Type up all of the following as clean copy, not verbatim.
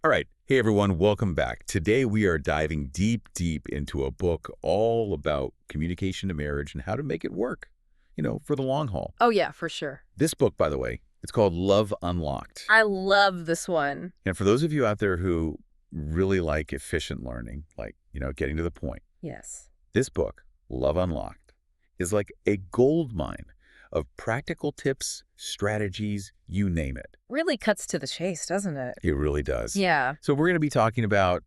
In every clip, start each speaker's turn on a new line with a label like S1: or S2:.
S1: All right. Hey, everyone. Welcome back. Today, we are diving deep, deep into a book all about communication to marriage and how to make it work, for the long haul.
S2: Oh, yeah, for sure.
S1: This book, by the way, it's called Love Unlocked.
S2: I love this one.
S1: And for those of you out there who really like efficient learning, like, getting to the point,
S2: Yes.
S1: this book, Love Unlocked, is like a gold mine of practical tips, strategies, you name it.
S2: Really cuts to the chase, doesn't it?
S1: It really does.
S2: Yeah,
S1: So we're going to be talking about,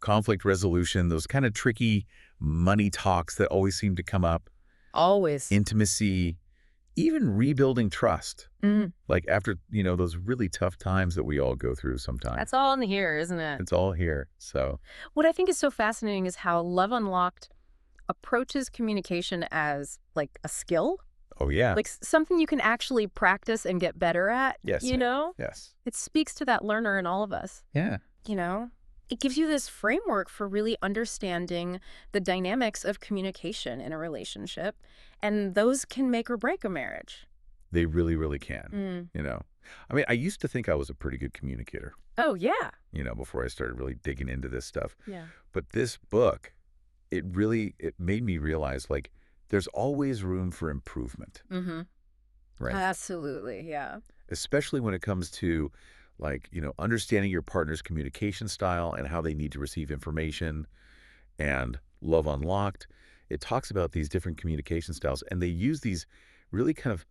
S1: conflict resolution, those kind of tricky money talks that always seem to come up,
S2: always.
S1: intimacy, even rebuilding trust.
S2: Mm,
S1: Like after, those really tough times that we all go through sometimes.
S2: that's all in here, isn't it?
S1: It's all here. So,
S2: What I think is so fascinating is how Love Unlocked approaches communication as like a skill,
S1: oh yeah.
S2: like something you can actually practice and get better at,
S1: Yes.
S2: you know?
S1: Yes.
S2: It speaks to that learner in all of us,
S1: Yeah.
S2: you know? It gives you this framework for really understanding the dynamics of communication in a relationship, and those can make or break a marriage.
S1: They really, really can,
S2: Mm.
S1: I mean, I used to think I was a pretty good communicator,
S2: Oh, yeah.
S1: before I started really digging into this stuff.
S2: Yeah.
S1: But this book, it made me realize, like, there's always room for improvement,
S2: Mm-hmm.
S1: right?
S2: Absolutely, yeah.
S1: Especially when it comes to, like, understanding your partner's communication style and how they need to receive information. And Love Unlocked, it talks about these different communication styles, and they use these really kind of,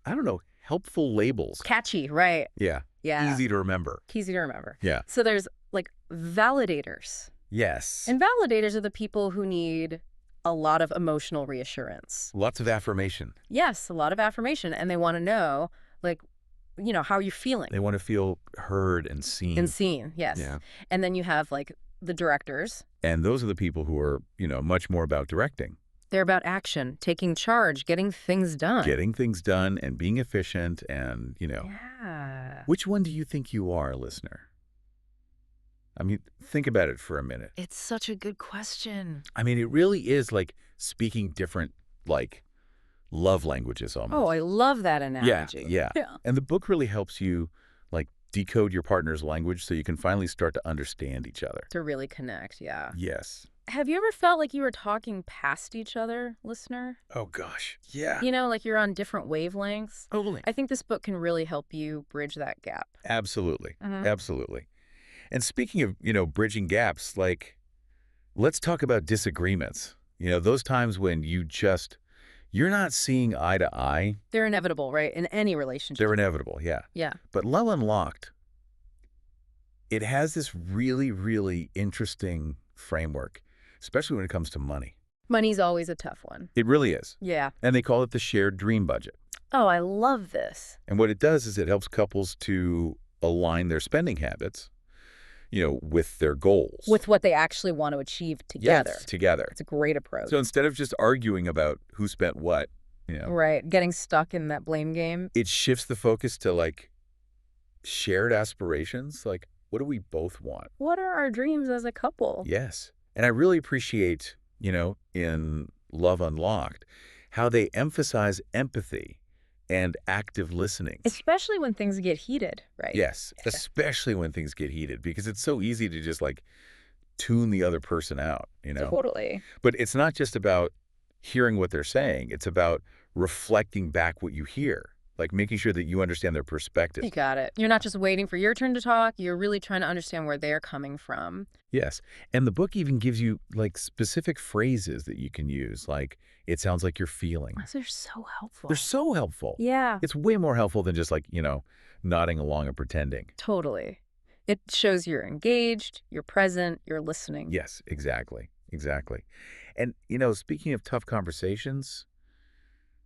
S1: I don't know, helpful labels.
S2: Catchy, right?
S1: Yeah.
S2: Yeah.
S1: Easy to remember.
S2: Easy to remember.
S1: Yeah.
S2: So there's like validators.
S1: Yes.
S2: And validators are the people who need a lot of emotional reassurance.
S1: Lots of affirmation.
S2: Yes, a lot of affirmation. And they want to know, like, how you're feeling
S1: They want to feel heard and seen.
S2: and seen. Yes.
S1: Yeah.
S2: And then you have like the directors.
S1: And those are the people who are, much more about directing,
S2: They're about action, taking charge, getting things done.
S1: getting things done and being efficient and,
S2: Yeah.
S1: Which one do you think you are, listener? I mean, think about it for a minute.
S2: It's such a good question.
S1: I mean, it really is like speaking different, like, love languages almost.
S2: Oh, I love that
S1: Yeah,
S2: analogy.
S1: yeah.
S2: Yeah.
S1: And the book really helps you, like, decode your partner's language so you can finally start to understand each other.
S2: To really connect, yeah.
S1: Yes.
S2: Have you ever felt like you were talking past each other, listener?
S1: Oh, gosh. Yeah.
S2: Like you're on different wavelengths?
S1: Totally.
S2: I think this book can really help you bridge that gap.
S1: Absolutely.
S2: Mhm.
S1: Absolutely. And speaking of, bridging gaps, like, let's talk about disagreements. Those times when you're not seeing eye to eye.
S2: They're inevitable, right? In any relationship.
S1: They're inevitable, yeah.
S2: Yeah.
S1: But Love Unlocked, it has this really, really interesting framework, especially when it comes to money.
S2: Money's always a tough one.
S1: It really is.
S2: Yeah.
S1: And they call it the shared dream budget.
S2: Oh, I love this.
S1: And what it does is it helps couples to align their spending habits, with their goals.
S2: With what they actually want to achieve together.
S1: Yes, together.
S2: It's a great approach.
S1: So instead of just arguing about who spent what,
S2: Right. Getting stuck in that blame game.
S1: it shifts the focus to, like, shared aspirations. Like, what do we both want?
S2: What are our dreams as a couple?
S1: Yes. And I really appreciate, in Love Unlocked, how they emphasize empathy and active listening.
S2: Especially when things get heated, right?
S1: Yes,
S2: Yeah.
S1: especially when things get heated, because it's so easy to just, like, tune the other person out,
S2: Totally.
S1: But it's not just about hearing what they're saying. It's about reflecting back what you hear, like making sure that you understand their perspective.
S2: You got it. You're not just waiting for your turn to talk. You're really trying to understand where they're coming from.
S1: Yes. And the book even gives you, like, specific phrases that you can use, like, it sounds like you're feeling.
S2: They're so helpful.
S1: They're so helpful.
S2: Yeah,
S1: It's way more helpful than just, like, nodding along and pretending.
S2: totally. It shows you're engaged, you're present, you're listening.
S1: Yes, exactly. Exactly. And, speaking of tough conversations,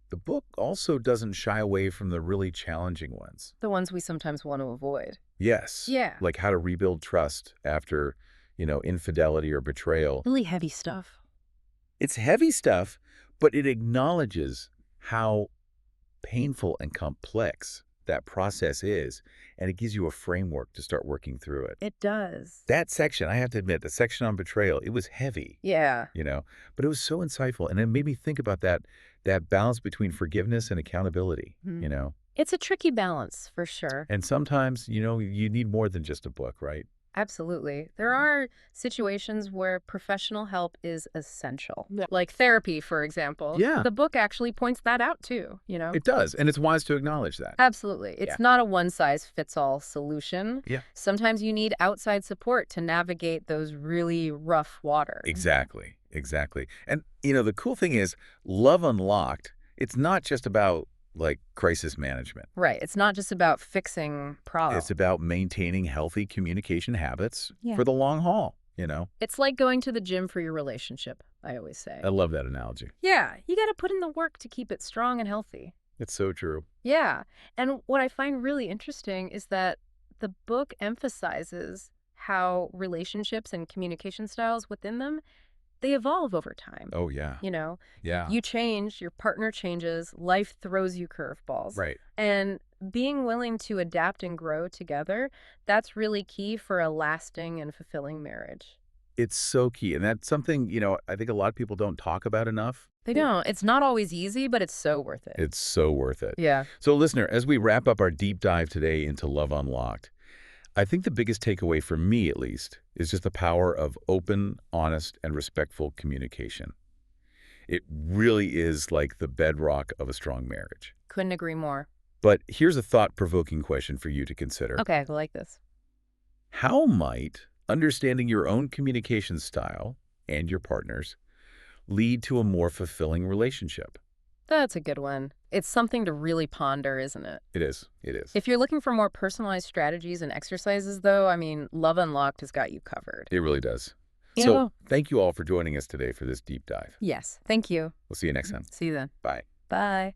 S1: the book also doesn't shy away from the really challenging ones.
S2: The ones we sometimes want to avoid.
S1: Yes.
S2: Yeah.
S1: Like how to rebuild trust after, infidelity or betrayal.
S2: Really heavy stuff.
S1: It's heavy stuff, but it acknowledges how painful and complex that process is, and it gives you a framework to start working through it.
S2: It does.
S1: That section, I have to admit, the section on betrayal, it was heavy,
S2: Yeah.
S1: but it was so insightful, and it made me think about that balance between forgiveness and accountability,
S2: It's a tricky balance, for sure.
S1: And sometimes, you need more than just a book, right?
S2: Absolutely. There are situations where professional help is essential,
S1: Yeah.
S2: like therapy, for example.
S1: Yeah,
S2: The book actually points that out too, you know?
S1: it does, and it's wise to acknowledge that.
S2: Absolutely.
S1: Yeah.
S2: It's not a one-size-fits-all solution.
S1: Yeah.
S2: Sometimes you need outside support to navigate those really rough waters.
S1: Exactly, exactly. And, the cool thing is Love Unlocked, it's not just about, like, crisis management.
S2: Right. It's not just about fixing problems.
S1: It's about maintaining healthy communication habits
S2: Yeah.
S1: for the long haul.
S2: It's like going to the gym for your relationship, I always say.
S1: I love that analogy.
S2: Yeah, you got to put in the work to keep it strong and healthy.
S1: It's so true.
S2: Yeah. And what I find really interesting is that the book emphasizes how relationships and communication styles within them, they evolve over time.
S1: Oh, yeah.
S2: You know,
S1: Yeah.
S2: you change, your partner changes, life throws you curveballs.
S1: Right.
S2: And being willing to adapt and grow together, that's really key for a lasting and fulfilling marriage.
S1: It's so key, and that's something, I think a lot of people don't talk about enough.
S2: They don't. It's not always easy, but it's so worth it.
S1: It's so worth it.
S2: Yeah.
S1: So, listener, as we wrap up our deep dive today into Love Unlocked, I think the biggest takeaway for me, at least, is just the power of open, honest, and respectful communication. It really is like the bedrock of a strong marriage.
S2: Couldn't agree more.
S1: But here's a thought-provoking question for you to consider.
S2: Okay, I like this.
S1: How might understanding your own communication style and your partner's lead to a more fulfilling relationship?
S2: That's a good one. It's something to really ponder, isn't it?
S1: It is. It is.
S2: If you're looking for more personalized strategies and exercises, though, I mean, Love Unlocked has got you covered.
S1: It really does.
S2: You
S1: So,
S2: know-
S1: thank you all for joining us today for this deep dive.
S2: Yes. Thank you.
S1: We'll see you next time.
S2: See you then.
S1: Bye.
S2: Bye.